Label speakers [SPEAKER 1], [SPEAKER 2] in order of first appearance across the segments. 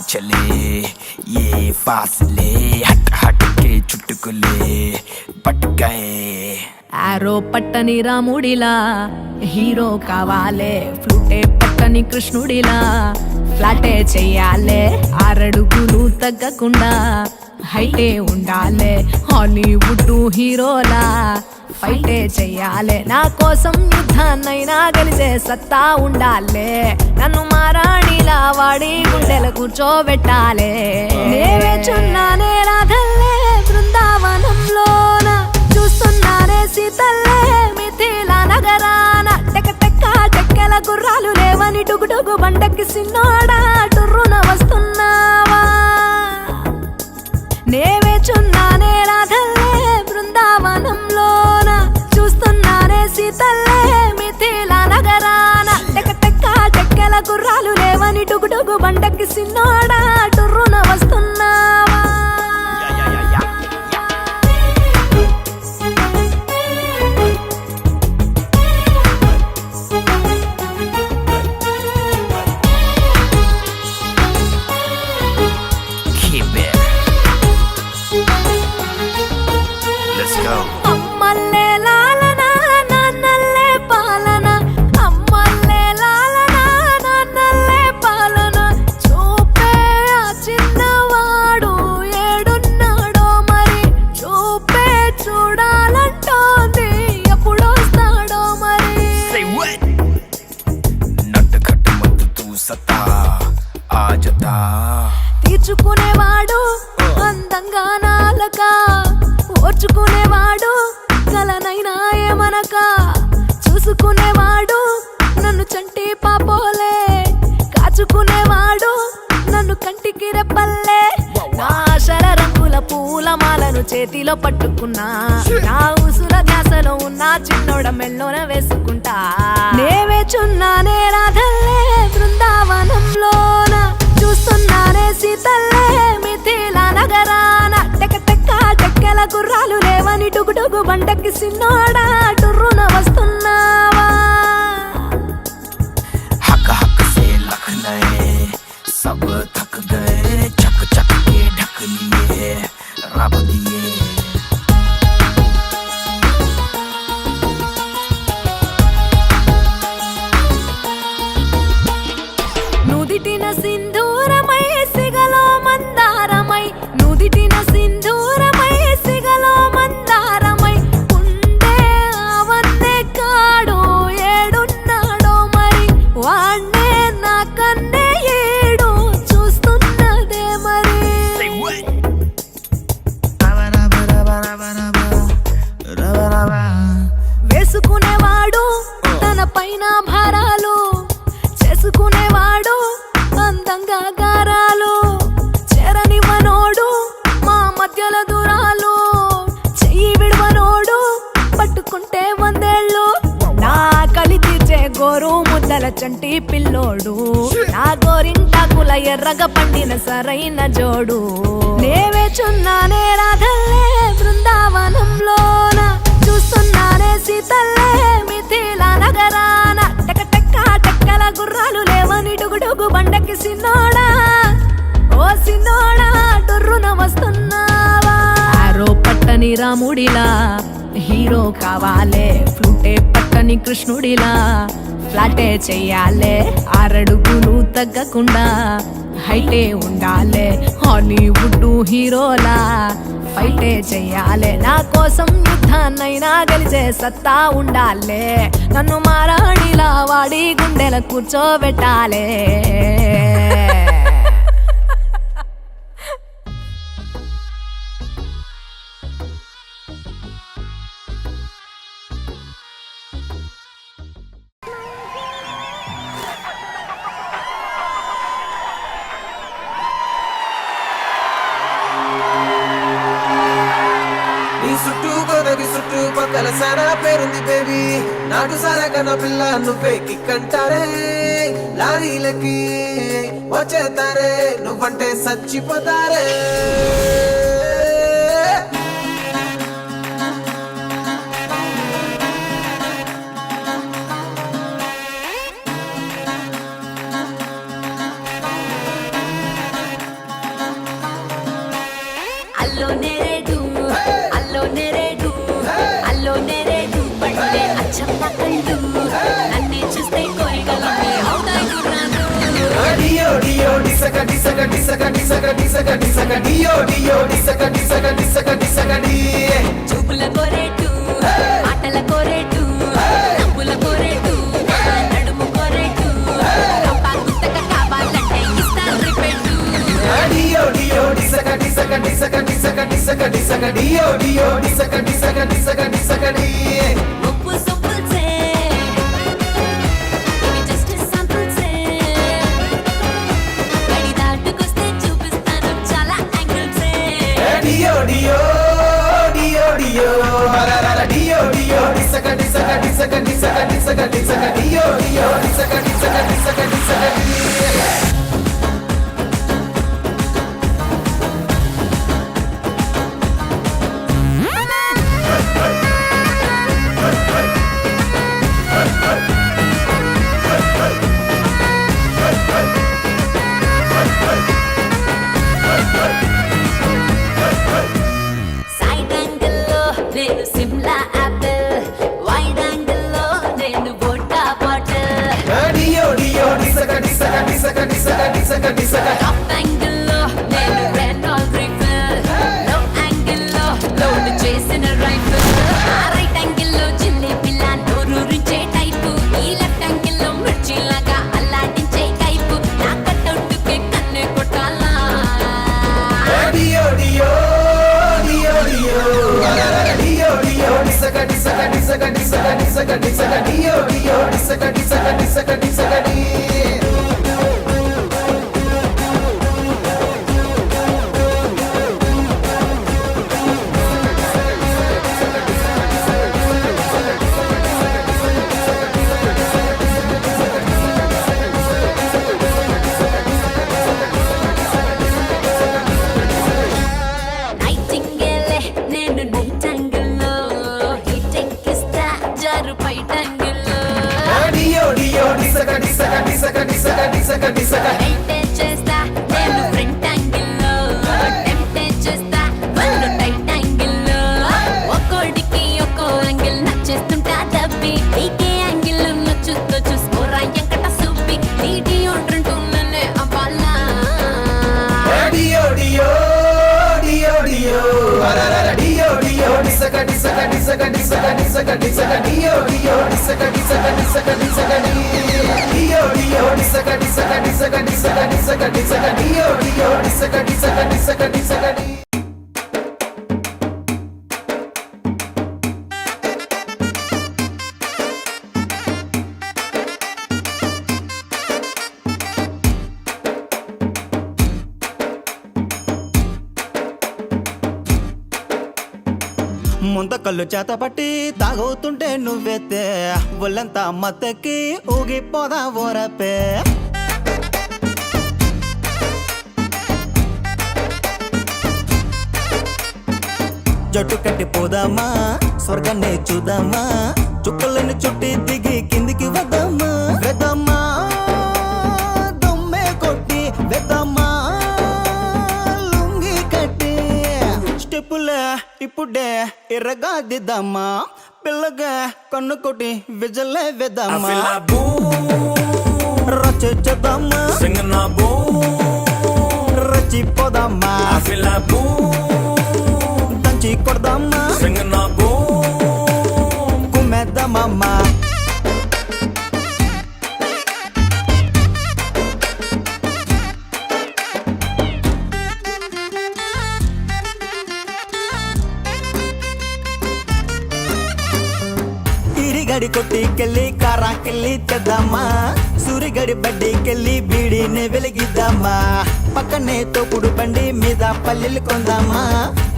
[SPEAKER 1] चले ये फासले हट हट के चुटकुले पट गए
[SPEAKER 2] ఆరో పట్టని రాముడిలా హీరో కావాలే ఫ్లూటే పట్టని కృష్ణుడిలా ఫ్లాటే చెయ్యాలే ఆరడుగులు తగ్గకుండా హైటే ఉండాలే హాలీవుడ్ హీరోలా ఫైటే చెయ్యాలే నా కోసం యుద్ధాన్నైనా గెలిచే సత్తా ఉండాలే నన్ను మారాణిలా వాడి గుండెల కూర్చోబెట్టాలే నేవే చున్నానే రాధల్లే బృందావనంలోన చూస్తున్నానే సీతల్లే మిథిలా నగరాన టెక టెక్క టెక్కెల గుర్రాలు లేవని డుగుడుగు బండకి సిన్నోడా టుర్రున వస్తున్నావా నేవే చున్నానే రాధల్లే బృందావనంలోన చూస్తున్నానే సీతల్లే మిథిలా నగరాన టెక టెక్క టెక్కెల గుర్రాలు లేవని డుగుడుగు బండకి సిన్నోడా టుర్రున వస్తున్నావా అమ్మల్లే లాలన నాన్నల్లే పాలన అమ్మల్లే లాలన నాన్నల్లే పాలన చూపే ఆ చిన్నవాడు ఏడున్నాడో మరి చూపే చూడాలంటోంది ఎప్పుడొస్తాడో మరి
[SPEAKER 1] నట్టు కట్టు మత్తు తూ సతా ఆజతా
[SPEAKER 2] తీర్చుకునేవాడు అందంగా నాలక ఓర్చుకునేవాడు కలనైనా ఏమనక చూసుకునేవాడు నన్ను చంటి పాపోలే కాచుకునేవాడు నన్ను కంటికి రెప్పల్లే నా ఆశల రంగుల పూలమాలను చేతిలో పట్టుకున్నా నా ఉసుల ధ్యాసలో ఉన్న చిన్నోడ మెల్లోన వేసుకుంటా నేవే చున్నానే రాధల్లే బృందావనంలోన చూస్తున్నానే సీతల్లే మిథిలా నగరాన టెక టెక్క టెక్కెల గుర్రాలు లేవని డుగుడుగు బండకి సిన్నోడా టుర్రున వస్తున్నావా
[SPEAKER 1] हक हक से लख नए सब थक गए चक चक के ढक लिए रब दिए
[SPEAKER 2] నుదిటిన సింధూరమై సిగలో మందారమై నుదిటిన సింధూరమై సిగలో మందారమై ఉండే అవన్నే కాడు ఏడున్నాడో మరి వాణ్ణే నా కన్నే ఏడు చూస్తున్నదే మరి వేసుకునేవాడు తన పైన భారాలు చేసుకునేవాడు అందంగా గారాలు చేరనివ్వనోడు మా మధ్యల దూరాలు చెయ్యి విడవనోడు పట్టుకుంటే వందేళ్ళు నా కలి తీర్చే గోరు ముద్దల చంటి పిల్లోడు నా గోరింటాకుల ఎర్రగా పండిన సరైన జోడు నేవే చున్నానే రాధల్లే బృందావనంలోన చూస్తున్నానే సీతల్లే మిథిలా నగరాన టెక టెక్క టెక్కల గుర్రాలు లేవని డుగుడుగు బండకి సిన్నోడా ఓ సిన్నోడా డుర్రున వస్తున్నావా ఆరో పట్టని రాముడిలా హీరో కావాలే ఫ్లూటే పట్టని కృష్ణుడిలా ఫ్లాటే చెయ్యాలే ఆరడుగులు తగ్గకుండా హైటే ఉండాలే హాలీవుడ్ హీరోలా ఫైటే చెయ్యాలే నా కోసం యుద్ధాన్నైనా గెలిచే సత్తా ఉండాలే నన్ను మారాణిలా వాడి గుండెల కూర్చోబెట్టాలే
[SPEAKER 3] చుట్టూ పక్కల సారా పేరుంది బేబీ నాటు సారా కన్నా పిల్ల నువ్వే కిక్కంటారే లారీలకి వచ్చేతారే నువ్వంటే సచ్చిపోతారే
[SPEAKER 2] కళ్ళు నన్నే చూస్తే కోరికలన్నీ అవుతాయి గుర్రాలు
[SPEAKER 3] డియో డియో డిసక డిసక డిసక డిసక డిసక డిసక డియో డియో డిసక డిసక డిసక డిసక డి
[SPEAKER 2] చూపుల కోరేటు మాటల కోరేటు నవ్వుల కోరేటు నడుము కోరేటు రప్పా గుత్తక కావాలంటే ఇస్తాను రిపెట్టు
[SPEAKER 3] డియో డియో డిసక డిసక డిసక డిసక డిసక డిసక డియో డియో డిసక డిసక డిసక డిసక డి
[SPEAKER 2] ముప్పు సొప్పుల్సే ఇవి జస్ట్ శాంపుల్సే గడి దాటుకొస్తే చూపిస్తాను చాలా యాంగిల్సే
[SPEAKER 3] డియో డియో డియో డియో హరరర డియో డియో డిసక డిసక డిసక డిసక డిసక డిసక డియో డియో డిసక డిసక డిసక డిసక డి
[SPEAKER 2] సైడ్ యాంగిల్లో నేను సిమ్లా యాపిల్ వైడ్ యాంగిల్లో నేను బోటా బాటిల్
[SPEAKER 3] డియో డియో డిసక డిసక డిసక డిసక డిసక డిసక
[SPEAKER 2] టాప్ యాంగిల్లో నేను రెనాల్డ్ రైఫిల్ లో యాంగిల్లో లోడ్ చేసిన రైఫిల్ రైట్ యాంగిల్లో చిల్లి పిల్ల నోరూరించే టైపు ఈ లెఫ్ట్ యాంగిల్లో మిర్చిలాగా అల్లాడించే టైపు నా కట్టౌట్కే కన్నే కొట్టాలా
[SPEAKER 3] డియో డియో డియో డియో హరరర డియో డియో డిసక డిసక డిసక డిసక డిసక డిసక డియో డియో డిసక డిసక డిసక డిసక డి
[SPEAKER 2] నైటింగేలే నేను నైట్ యాంగిల్లో హీట్ ఎక్కిస్తా జారు బయట యాంగిల్లో
[SPEAKER 3] డియో డియో డిసక డిసక డిసక డిసక డిసక డిసక
[SPEAKER 2] మెయింటైన్ చేస్తా నేను ఫ్రంట్ యాంగిల్లో టెంప్టేట్ చేస్తా వాళ్ళు టైట్ యాంగిల్లో ఒక్కోడికి ఒక్కో యాంగిల్ నచ్చేస్తుంటా దబ్బి నీకే యాంగిల్ నచ్చుతో చూసుకోరా ఎంకట సూపి నీటి ఉంటుంటూనే అవ్వాలా
[SPEAKER 3] డియో డియో డియో డియో హరరర డియో డియో డిసక డిసక డిసక డిసక డిసక డిసక డియో డియో డిసక డిసక డిసక డిసక డి డియో డియో డిసక డిసక డిసక డిసక డిసక డిసక డియో డియో డిసక డిసక డిసక డిసక డి
[SPEAKER 4] ముంత కళ్ళు చేత పట్టి తాగవుతుంటే నువ్వెత్తే ఒళ్ళంతా మత్తెక్కి ఊగిపోదా ఓరపే జట్టు కట్టి పోదామా స్వర్గాన్ని చూద్దామా చుక్కలను చుట్టి దిగి కిందికి వద్దామా వెదమ్మా దొమ్మే కొట్టి వెదమ్మా లుంగి కట్టి స్టెప్పులే ఇప్పుడే ఎర్రగా దిద్దామా పిల్లగా కన్ను కొట్టి విజలే వెద్దామా రచేద్దామా రచిపోదామా దంచి కొడదామా కుమ్మేద్దామమ్మా ఇరిగడి కొట్టికెళ్ళి కారాకెళ్ళి తెద్దామా సూరిగడి బడ్డీకెళ్ళి బీడీని వెలిగిద్దామా పక్కనే తోపుడు బండి మీద పల్లెలు కొందామా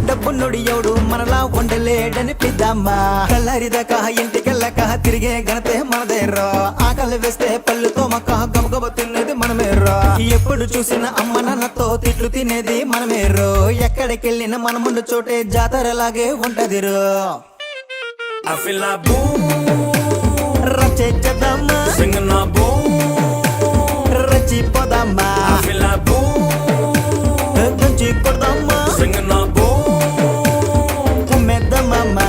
[SPEAKER 4] డబ్బు నొడి ఎవడు మనలా ఉండలేడనిపిద్దామా కల్లారిదాకా ఇంటికెళ్ళక తిరిగే ఘనతే మనదేరో ఆకలి వేస్తే పళ్ళుతో మక్క గబగబ తినేది మనమేరో ఎప్పుడు చూసిన అమ్మ నాన్నతో తిట్లు తినేది మనమేరో ఎక్కడికెళ్ళిన మన ముందు చోటే జాతరలాగే ఉంటదిరో
[SPEAKER 5] I feel like boom,
[SPEAKER 4] రచేద్దామా
[SPEAKER 5] singing a boom.
[SPEAKER 4] రచిపోదామా
[SPEAKER 5] I feel like boom,
[SPEAKER 4] దంచి కొడదామా
[SPEAKER 5] singing a boom.
[SPEAKER 4] కుమ్మేద్దామమ్మా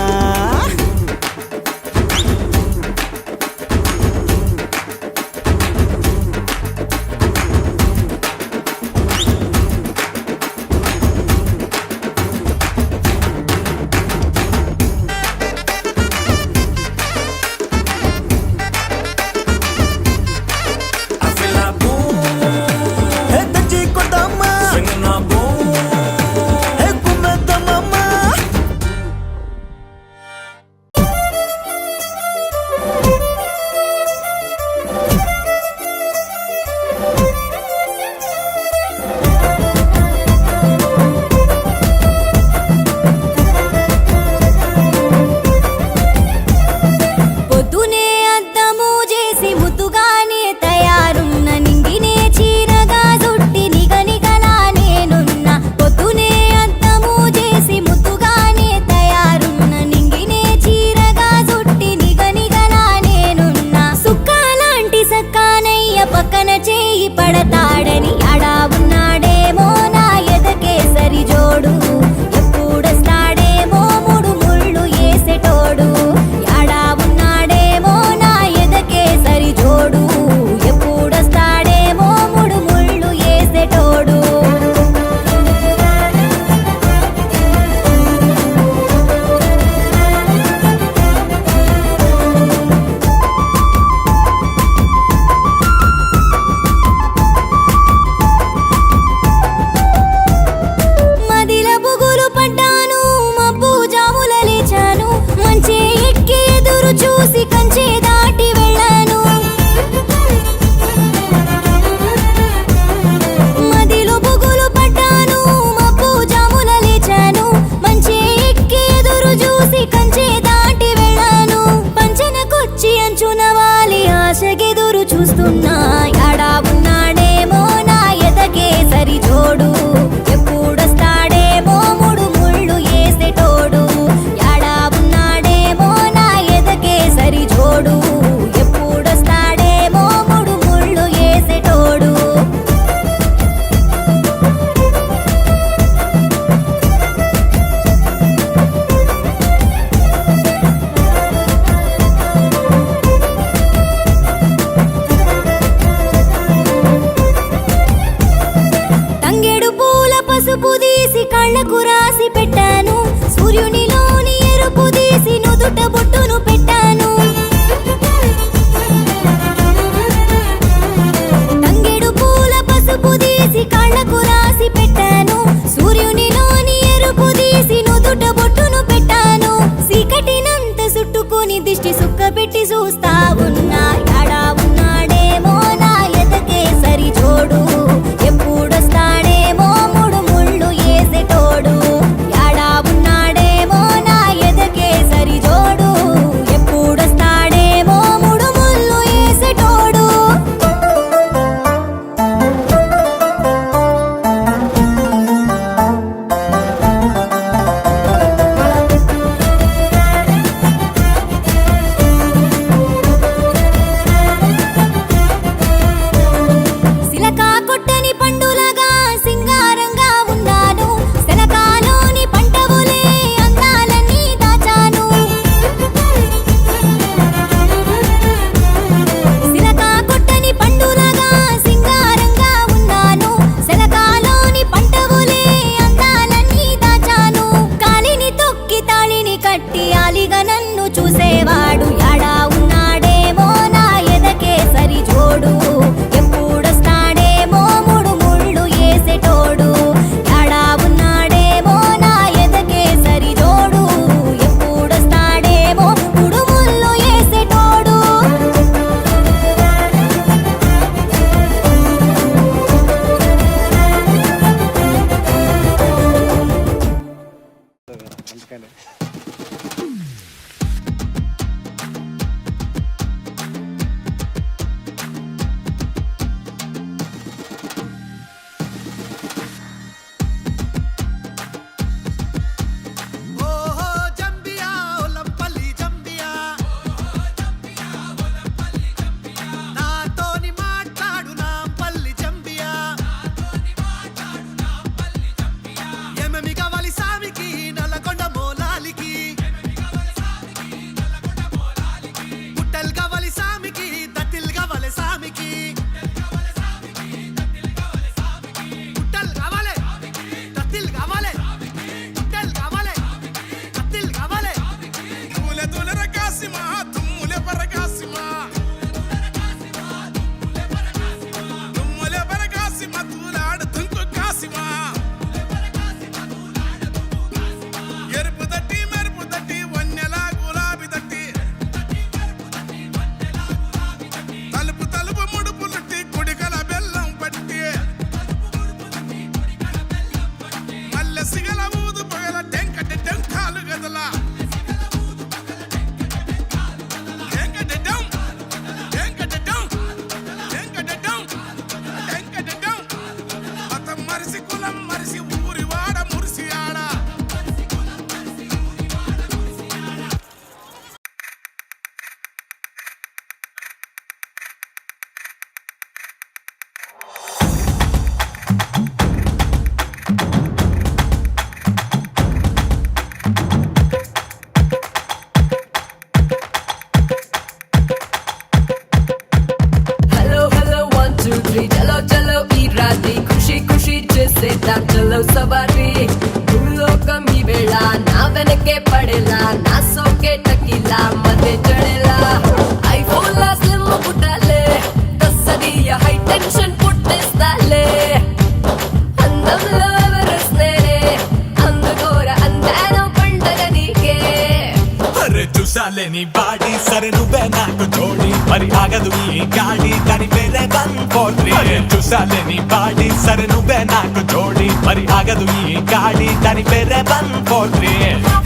[SPEAKER 5] మరి ఆగదు ఈ గాడి దాని పేరే 143 చూసాలే నీ బాడీ సరే నువ్వే నాకు జోడి మరి ఆగదు ఈ గాడి దాని పేరే 143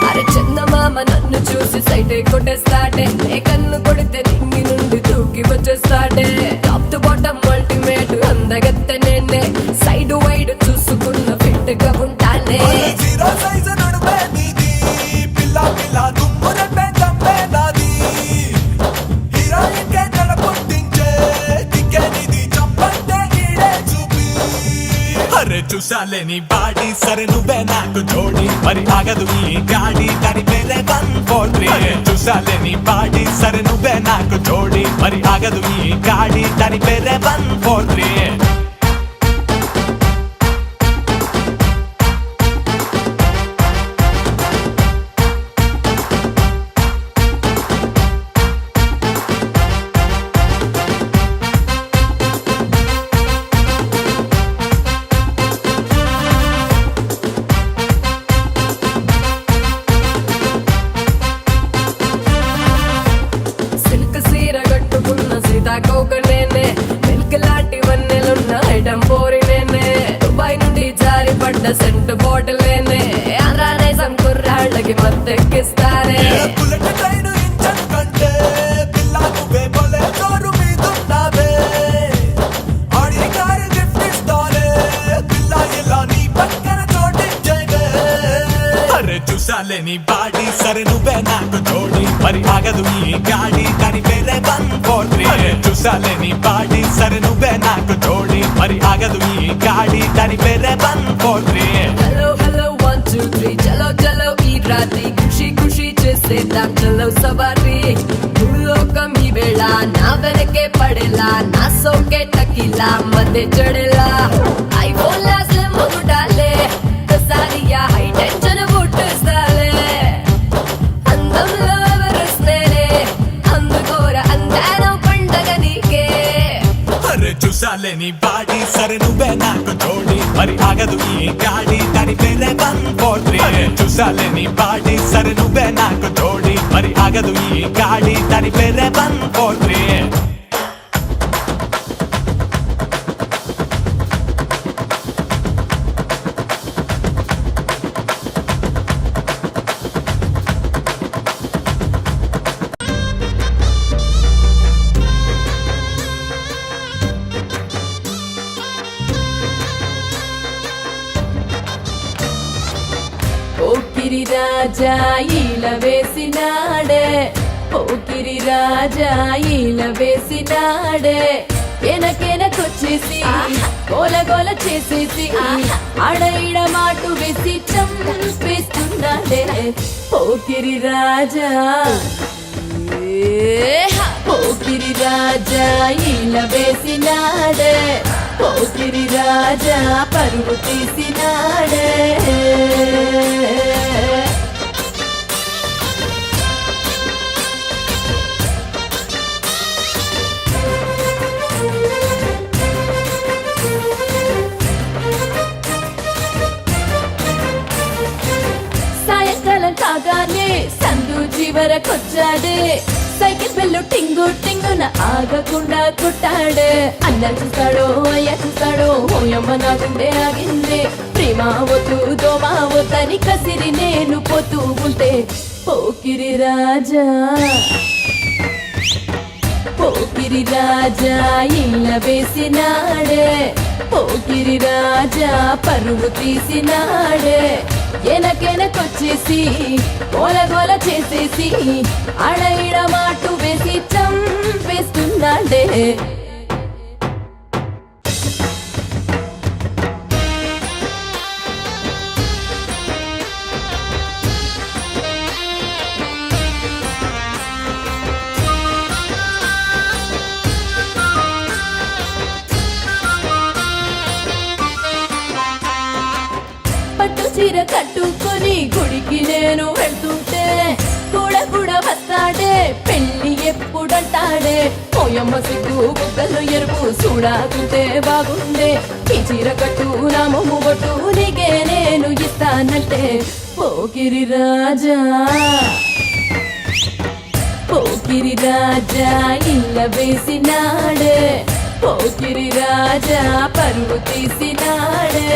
[SPEAKER 6] అరే చందమామ నన్ను చూసి సైట్ కొట్టేస్తాడే ఏ కన్ను కొడితే నింగి నుండి దూకి వచ్చేస్తాడే టాప్ టు బాటమ్ అల్టిమేట్ అందగత్తె నేనే సైడ్ వైడ్ చూసుకున్న ఫిట్ గా ఉంటానే
[SPEAKER 5] జీరో సైజ్ నడుమే నీది పిల్ల పిల్ల దుమ్ము రెప్పే తప్పే నాది హీరోయిన్ కే జడ పుట్టించే దిక్కే నీది చంపంటే ఈడే చూపి అరే చూసాలే నీ బాడీ సరే నువ్వే నాకు జోడి మరి ఆగదు ఈ గాడి దాని పేరే 143 చూసాలే నీ బాడీ సరే నువ్వే నాకు జోడి మరి ఆగదు ఈ గాడి దాని పేరే 143
[SPEAKER 6] సిల్క్ సీర కట్టుకున్న సీతాకోక నేనే మిల్క్ లాంటి వన్నెలున్న ఐటమ్ పోరి నేనే దుబాయ్ నుండి జారి పడ్డ సెంట్ బాటిల్ నేనే ఆంధ్రానే సంకుర్రాళ్ళకి మత్తెక్కిస్తానే
[SPEAKER 5] బుల్లెట్ ట్రైన్ ఇంజన్ కంటే పిల్ల నువ్వే భలే జోరు మీదున్నావే ఆడి కారు గిఫ్ట్ ఇస్తానే పిల్ల ఇలా నీ పక్కన చోటించేవే అరే చూసాలే నీ బాడీ సరే నువ్వే నాకు జోడి మరి ఆగదు ఈ గాడి దాని పేరే 143 చూసాలే నీ బాడీ సరే నువ్వే నాకు జోడి మరి ఆగదు ఈ గాడి దాని పేరే 143
[SPEAKER 6] హలో హలో 1 2 3 చలో చలో ఈ రాత్రి ఖుషి ఖుషి చేసేద్దాం చలో సవారీ భూలోకం ఈ వేళ నా వెనకే పడేలా నా సోకే టకిలా మధ్య చడేలా ఐఫోన్ లాస్ మొగుడాలే సారియా హై టెన్షన్ పుట్టిస్తాలే అందంలో ఎవరిస్తేనే అందుకోర అందానం పండగ నీకే
[SPEAKER 5] అరే చూసాలే నీ బాడీ సరే నువ్వే నాకు జోడి మరి ఆగదు ఈ గాడి దాని పేరే 143 చూసాలే నీ బాడీ సరే నువ్వే నాకు జోడి మరి ఆగదు ఈ గాడి దాని పేరే 143
[SPEAKER 6] పోకిరి రాజా ఈల వేసినాడే పోకిరి రాజా ఈల వేసినాడే ఎనకెనకొచ్చేసి గోల గోల చేసేసి ఆడ ఈడ మాటు వేసి చంపేస్తున్నాడే పోకిరి రాజా పోకిరి రాజా ఈల వేసినాడే పోకిరి రాజా పరువు తీసినాడే సాయంకాలం కాగానే సందు చివరకొచ్చాడే సైకిల్ బెల్లు టింగు టింగున ఆగకుండా కొట్టాడే అన్న చూస్తాడో అయ్య చూస్తాడో ఓయమ్మ నా గుండె ఆగిందే ప్రేమ వద్దు దోమా వద్దని కసిరి నేను పోతూ ఉంటే పోకిరి రాజా పోకిరి రాజా ఇళ్ళ వేసినాడే పోకిరి రాజా పరువు తీసినాడే ఎనకెనకొచ్చేసి గోల గోల చేసేసి ఆడ ఈడ మాటు వేసి చంపేస్తున్నాడే కట్టుకొని గుడికి నేను వెళ్తుంటే కూడా వస్తాడే పెళ్లి ఎప్పుడంటాడే పోయమ్మ సిగ్గు బుగ్గలు ఎరుపు చూడాకుంటే బాగుండే ఈ చీర కట్టు నా మొమ్ము బొట్టు నీకే నేను ఇస్తానంటే పోకిరి రాజా పోకిరి రాజా ఇళ్ళ వేసినాడే పోకిరి రాజా పరువు తీసినాడే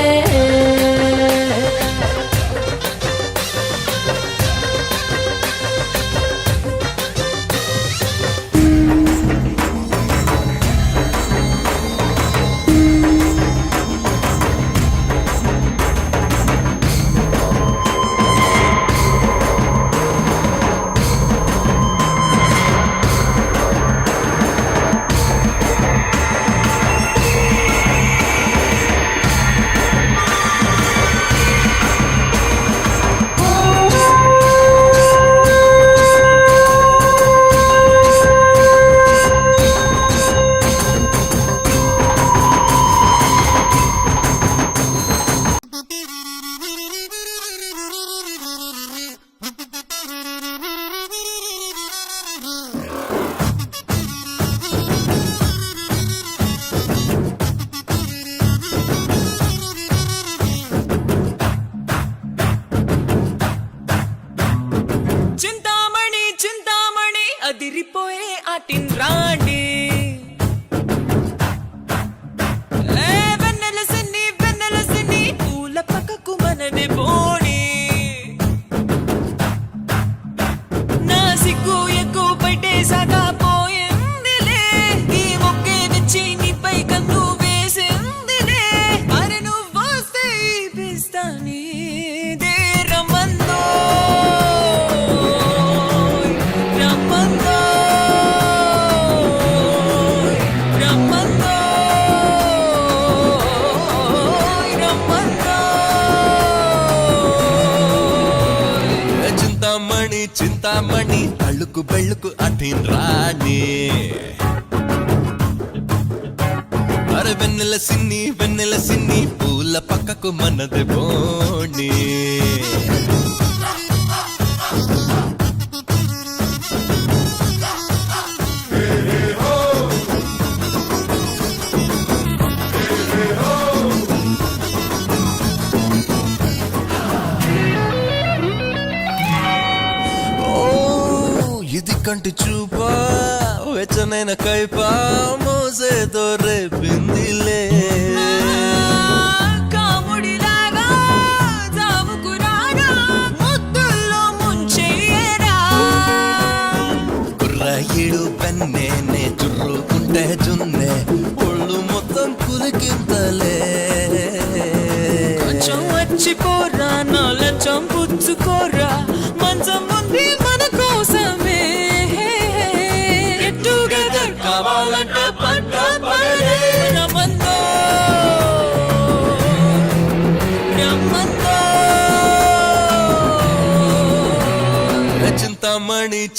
[SPEAKER 7] చింతామణి చింతామణి అదిరిపోయే ఆటిన్ రాణి వెన్నెల సిన్ని పూల పక్కకు మనది బోణి నా సిగ్గు ఎక్కువ పట్టేసాగా పోయిందిలే ఈ మొక్కే వచ్చి నీపై కన్ను వేసిందిలే మరి నువ్వు వస్తే పిస్తాని
[SPEAKER 5] చింతామణి అళ్ళుకు బెళ్ళుకు అఠిన్ రాణి అరే వెన్నెల సిన్ని పూల పక్కకు మనది బోణి ఇది కంటి చూపా వెచ్చనైన కైపా మోసేతో రేపిందిలే
[SPEAKER 7] కాముడిలాగా జాముకురాగా ముద్దుల్లో ముంచెయ్యరా
[SPEAKER 5] కుర్రాయిడు పెన్నే చుర్రుకుంటే జున్నే ఒళ్ళు మొత్తం కులికింతలే
[SPEAKER 7] కొంచెం వచ్చిపోరా నా లంచం పుచ్చుకోరా మంచం ఉంది మన కోసమే టుగెదర్ కావాలంట పంట పడే రమ్మందో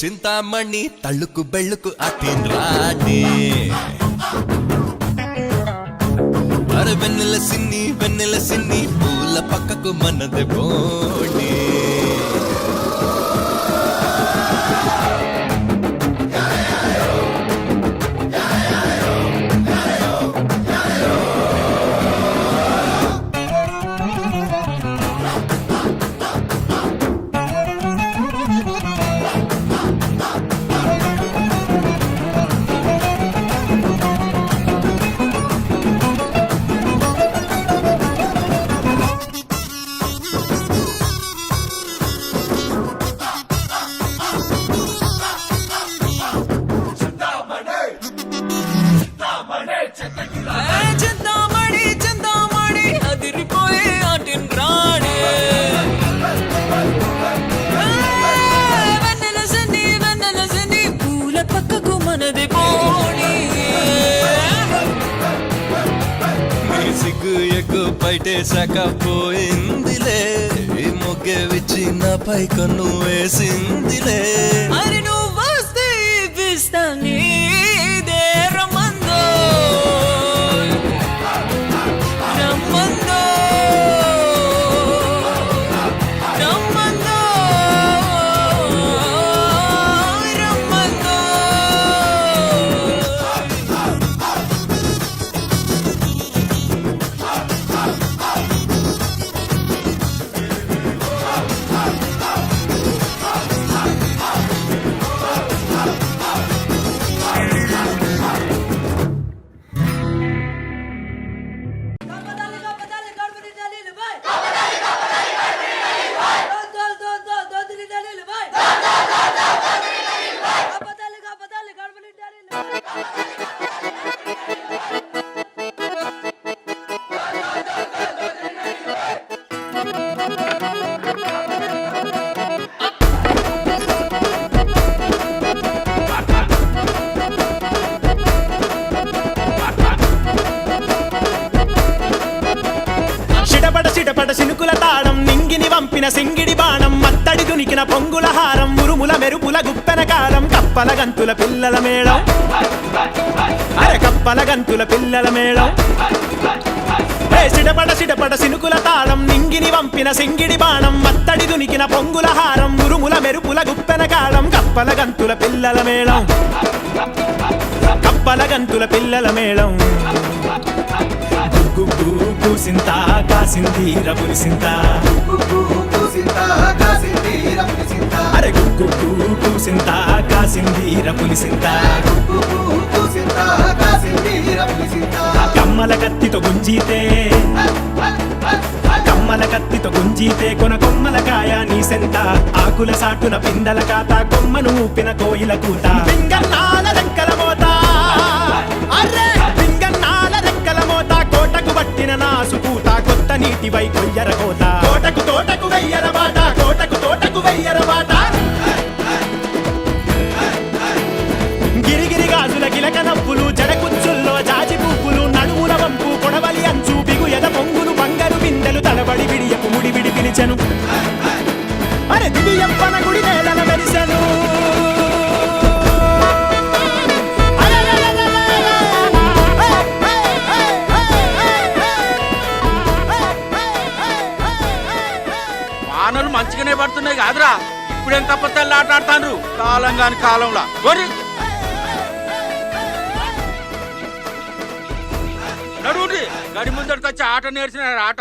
[SPEAKER 5] చింతామణి తళ్ళుకు బెళ్ళుకు అఠిన్ రాణి అరే వెన్నెల సిన్ని పూల పక్కకు మనది బోణి
[SPEAKER 7] చింతామణి అదిరిపోయే ఆటిన్ రాణి వెన్నెల సిన్ని పూల పక్కకు మనది బోణి
[SPEAKER 5] సిగ్గు ఎక్కువ బయటేశాక పోయిందిలే ఈ మొగ్గే విచ్చి నాపై కన్ను వేసిందిలే
[SPEAKER 7] మరి నువ్వు వస్తే పిస్తాని
[SPEAKER 4] వంపిన సింగిడి బాణం మత్తడి దునికిన పొంగుల హారం మురుముల మెరుపుల గుప్పెన కాలం కప్పల గంతుల పిల్లల మేళం అరే కప్పల గంతుల పిల్లల మేళం సిడపడ సినుకుల తాళం నింగిని వంపిన సింగిడి బాణం మత్తడి దునికిన పొంగుల హారం మురుముల మెరుపుల గుప్పెన కాలం కప్పల గంతుల పిల్లల మేళం కప్పల గంతుల పిల్లల మేళం గుగ్గు కూసింత కాసిందీర పులిసింత అరే గుగ్గు కూసింత కాసిందీర పులిసింత కమ్మల కత్తితో గుంజీతే కొన కొమ్మల కాయ నీ సెంత ఆకుల సాటున పిందల కాత కొమ్మను ఊపిన కోయిల కూత పింగన్నాల రెక్కల మోత అరే పింగన్నాల రెక్కల మోత కోటకు పట్టిన నాసు పూత కొత్త నీటివై కొయ్యర కోత తోటకు వెయ్యర బాట తోటకు వెయ్యర బాట గిరిగిరి గాజుల గిలక నవ్వులు జడకుచ్చుల్లో జాజి పువ్వులు నడుముల వంపు కొడవలి అంచు బిగు ఎద పొంగులు బంగారు బిందెలు తలబడి విడియపు ముడివిడి పిలిచెను అరే దివియప్పన గుడి నేలన వెలిసెను
[SPEAKER 8] వానలు మంచిగానే పడుతున్నాయి కాదురా ఇప్పుడేం తప్పతల్లి ఆట ఆడతాను కాలం కాని కాలంలో నడువుండి గడి ముందడికి వచ్చి ఆట నేర్చిన ఆట